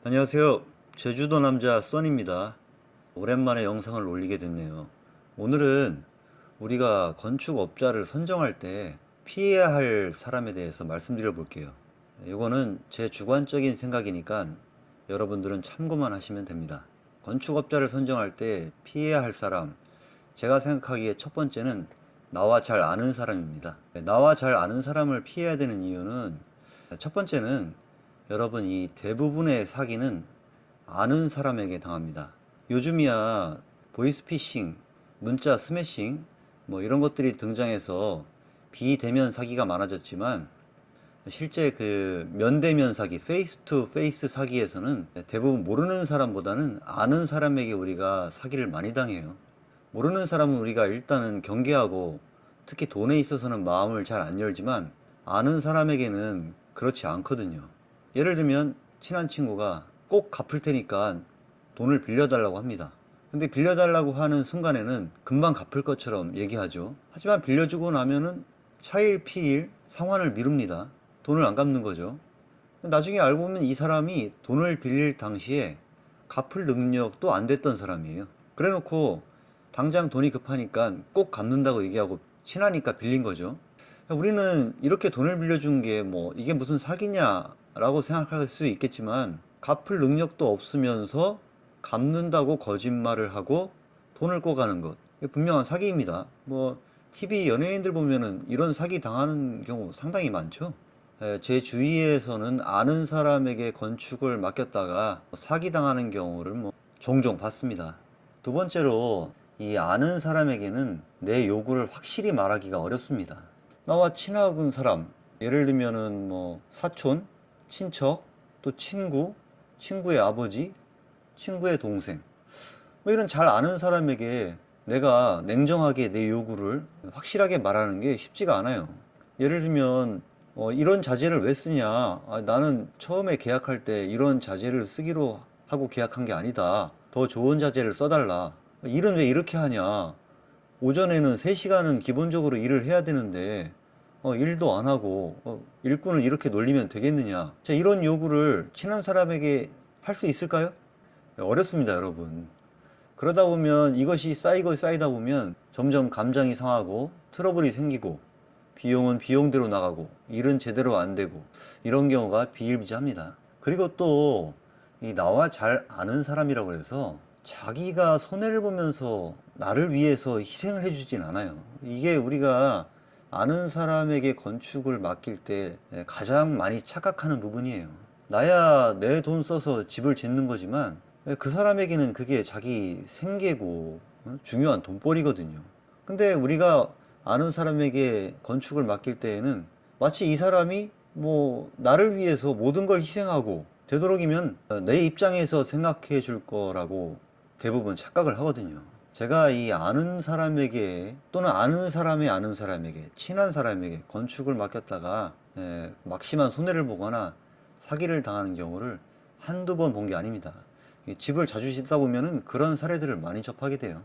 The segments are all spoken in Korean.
안녕하세요. 제주도 남자 써니입니다. 오랜만에 영상을 올리게 됐네요. 오늘은 우리가 건축업자를 선정할 때 피해야 할 사람에 대해서 말씀드려 볼게요. 이거는 제 주관적인 생각이니까 여러분들은 참고만 하시면 됩니다. 건축업자를 선정할 때 피해야 할 사람, 제가 생각하기에 첫 번째는 나와 잘 아는 사람입니다. 나와 잘 아는 사람을 피해야 되는 이유는 첫 번째는 여러분 이 대부분의 사기는 아는 사람에게 당합니다. 요즘이야 보이스피싱, 문자 스매싱 뭐 이런 것들이 등장해서 비대면 사기가 많아졌지만 실제 그 면대면 사기, 페이스 투 페이스 사기에서는 대부분 모르는 사람보다는 아는 사람에게 우리가 사기를 많이 당해요. 모르는 사람은 우리가 일단은 경계하고 특히 돈에 있어서는 마음을 잘 안 열지만 아는 사람에게는 그렇지 않거든요. 예를 들면 친한 친구가 꼭 갚을 테니까 돈을 빌려달라고 합니다. 근데 빌려달라고 하는 순간에는 금방 갚을 것처럼 얘기하죠. 하지만 빌려주고 나면은 차일 피일 상환을 미룹니다. 돈을 안 갚는 거죠. 나중에 알고 보면 이 사람이 돈을 빌릴 당시에 갚을 능력도 안 됐던 사람이에요. 그래 놓고 당장 돈이 급하니까 꼭 갚는다고 얘기하고 친하니까 빌린 거죠. 우리는 이렇게 돈을 빌려준 게 뭐 이게 무슨 사기냐라고 생각할 수 있겠지만 갚을 능력도 없으면서 갚는다고 거짓말을 하고 돈을 꿔가는 것. 이게 분명한 사기입니다. 뭐 TV 연예인들 보면은 이런 사기 당하는 경우 상당히 많죠. 제 주위에서는 아는 사람에게 건축을 맡겼다가 사기당하는 경우를 뭐 종종 봤습니다. 두 번째로 이 아는 사람에게는 내 요구를 확실히 말하기가 어렵습니다. 나와 친한 사람, 예를 들면은 뭐 사촌, 친척, 또 친구, 친구의 아버지, 친구의 동생, 뭐 이런 잘 아는 사람에게 내가 냉정하게 내 요구를 확실하게 말하는 게 쉽지가 않아요. 예를 들면 이런 자재를 왜 쓰냐? 나는 처음에 계약할 때 이런 자재를 쓰기로 하고 계약한 게 아니다. 더 좋은 자재를 써달라. 일은 왜 이렇게 하냐? 오전에는 3시간은 기본적으로 일을 해야 되는데 일도 안 하고 일꾼을 이렇게 놀리면 되겠느냐? 자, 이런 요구를 친한 사람에게 할 수 있을까요? 어렵습니다, 여러분. 그러다 보면 이것이 쌓이고 쌓이다 보면 점점 감정이 상하고 트러블이 생기고 비용은 비용대로 나가고 일은 제대로 안 되고 이런 경우가 비일비재합니다. 그리고 또 이 나와 잘 아는 사람이라고 해서 자기가 손해를 보면서 나를 위해서 희생을 해주진 않아요. 이게 우리가 아는 사람에게 건축을 맡길 때 가장 많이 착각하는 부분이에요. 나야 내 돈 써서 집을 짓는 거지만 그 사람에게는 그게 자기 생계고 중요한 돈벌이거든요. 근데 우리가 아는 사람에게 건축을 맡길 때에는 마치 이 사람이 뭐 나를 위해서 모든 걸 희생하고 되도록이면 내 입장에서 생각해 줄 거라고 대부분 착각을 하거든요. 제가 이 아는 사람에게 또는 아는 사람의 아는 사람에게 친한 사람에게 건축을 맡겼다가 막심한 손해를 보거나 사기를 당하는 경우를 한두 번 본 게 아닙니다. 이 집을 자주 짓다 보면은 그런 사례들을 많이 접하게 돼요.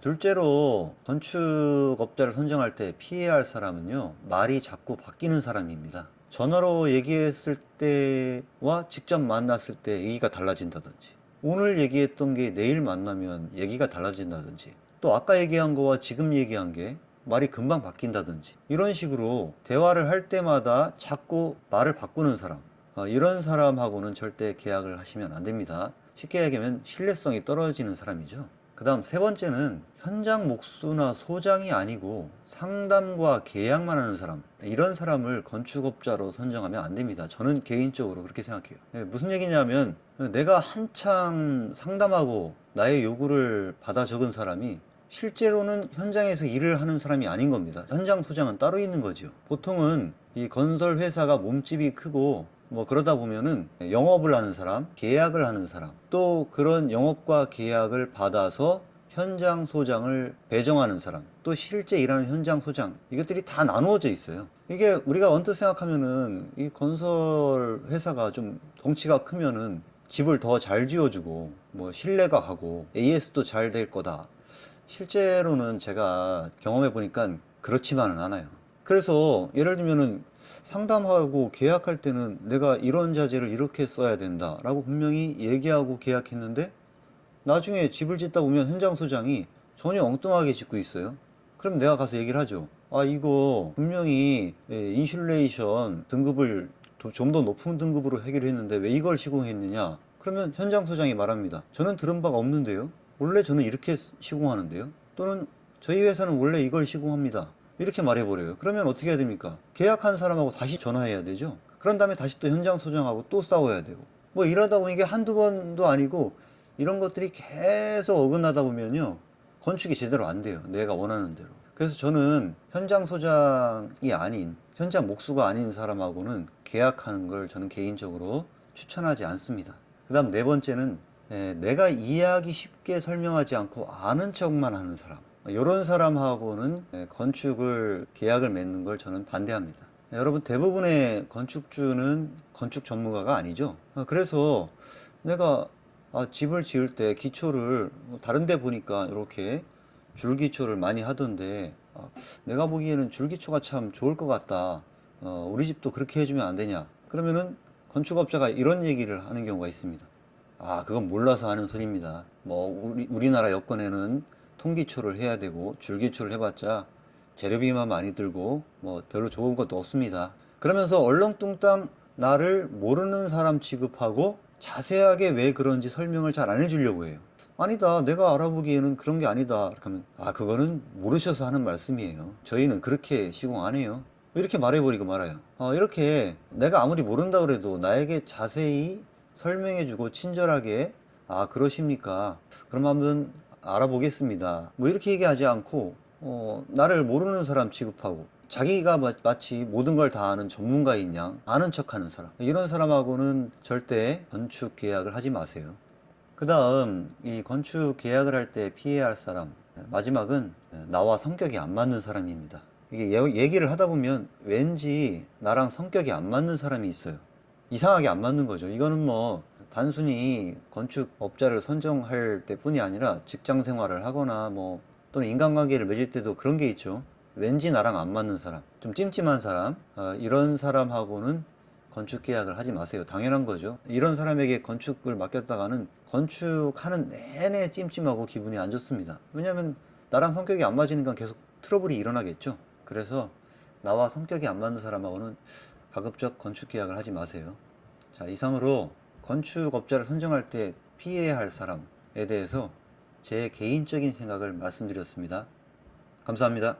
둘째로 건축업자를 선정할 때 피해야 할 사람은요, 말이 자꾸 바뀌는 사람입니다. 전화로 얘기했을 때와 직접 만났을 때 얘기가 달라진다든지, 오늘 얘기했던 게 내일 만나면 얘기가 달라진다든지, 또 아까 얘기한 거와 지금 얘기한 게 말이 금방 바뀐다든지, 이런 식으로 대화를 할 때마다 자꾸 말을 바꾸는 사람, 이런 사람하고는 절대 계약을 하시면 안 됩니다. 쉽게 얘기하면 신뢰성이 떨어지는 사람이죠. 그 다음 세 번째는 현장 목수나 소장이 아니고 상담과 계약만 하는 사람, 이런 사람을 건축업자로 선정하면 안 됩니다. 저는 개인적으로 그렇게 생각해요. 무슨 얘기냐면 내가 한창 상담하고 나의 요구를 받아 적은 사람이 실제로는 현장에서 일을 하는 사람이 아닌 겁니다. 현장 소장은 따로 있는 거죠. 보통은 이 건설 회사가 몸집이 크고 뭐 그러다 보면은 영업을 하는 사람, 계약을 하는 사람, 또 그런 영업과 계약을 받아서 현장 소장을 배정하는 사람, 또 실제 일하는 현장 소장, 이것들이 다 나누어져 있어요. 이게 우리가 언뜻 생각하면은 이 건설 회사가 좀 덩치가 크면은 집을 더 잘 지어주고 뭐 신뢰가 가고 AS도 잘 될 거다. 실제로는 제가 경험해 보니까 그렇지만은 않아요. 그래서 예를 들면은 상담하고 계약할 때는 내가 이런 자재를 이렇게 써야 된다라고 분명히 얘기하고 계약했는데 나중에 집을 짓다 보면 현장 소장이 전혀 엉뚱하게 짓고 있어요. 그럼 내가 가서 얘기를 하죠. 아, 이거 분명히 인슐레이션 등급을 좀 더 높은 등급으로 하기로 했는데 왜 이걸 시공했느냐? 그러면 현장 소장이 말합니다. 저는 들은 바가 없는데요. 원래 저는 이렇게 시공하는데요. 또는 저희 회사는 원래 이걸 시공합니다. 이렇게 말해버려요. 그러면 어떻게 해야 됩니까? 계약한 사람하고 다시 전화해야 되죠. 그런 다음에 다시 또 현장 소장하고 또 싸워야 되고. 뭐 이러다 보면 이게 한두 번도 아니고 이런 것들이 계속 어긋나다 보면요. 건축이 제대로 안 돼요. 내가 원하는 대로. 그래서 저는 현장 소장이 아닌, 현장 목수가 아닌 사람하고는 계약하는 걸 저는 개인적으로 추천하지 않습니다. 그 다음 네 번째는 내가 이해하기 쉽게 설명하지 않고 아는 척만 하는 사람. 이런 사람하고는 건축을 계약을 맺는 걸 저는 반대합니다. 여러분 대부분의 건축주는 건축 전문가가 아니죠. 그래서 내가 집을 지을 때 기초를 다른 데 보니까 이렇게 줄기초를 많이 하던데 내가 보기에는 줄기초가 참 좋을 것 같다. 우리 집도 그렇게 해주면 안 되냐? 그러면은 건축업자가 이런 얘기를 하는 경우가 있습니다. 아, 그건 몰라서 하는 소리입니다. 뭐 우리나라 여건에는 통기초를 해야 되고 줄기초를 해봤자 재료비만 많이 들고 뭐 별로 좋은 것도 없습니다. 그러면서 얼렁뚱땅 나를 모르는 사람 취급하고 자세하게 왜 그런지 설명을 잘 안 해주려고 해요. 아니다, 내가 알아보기에는 그런 게 아니다. 이렇게 하면 그거는 모르셔서 하는 말씀이에요. 저희는 그렇게 시공 안 해요. 이렇게 말해버리고 말아요. 이렇게 내가 아무리 모른다 그래도 나에게 자세히 설명해주고 친절하게 그러십니까? 그럼 한번 알아보겠습니다. 뭐 이렇게 얘기하지 않고 나를 모르는 사람 취급하고 자기가 마치 모든 걸 다 아는 전문가인 양 아는 척하는 사람, 이런 사람하고는 절대 건축 계약을 하지 마세요. 그 다음 이 건축 계약을 할 때 피해야 할 사람, 마지막은 나와 성격이 안 맞는 사람입니다. 이게 얘기를 하다 보면 왠지 나랑 성격이 안 맞는 사람이 있어요. 이상하게 안 맞는 거죠. 이거는 뭐 단순히 건축업자를 선정할 때뿐이 아니라 직장 생활을 하거나 뭐 또는 인간관계를 맺을 때도 그런 게 있죠. 왠지 나랑 안 맞는 사람, 좀 찜찜한 사람, 이런 사람하고는 건축 계약을 하지 마세요. 당연한 거죠. 이런 사람에게 건축을 맡겼다가는 건축하는 내내 찜찜하고 기분이 안 좋습니다. 왜냐하면 나랑 성격이 안 맞으니까 계속 트러블이 일어나겠죠. 그래서 나와 성격이 안 맞는 사람하고는 가급적 건축 계약을 하지 마세요. 자, 이상으로 건축업자를 선정할 때 피해야 할 사람에 대해서 제 개인적인 생각을 말씀드렸습니다. 감사합니다.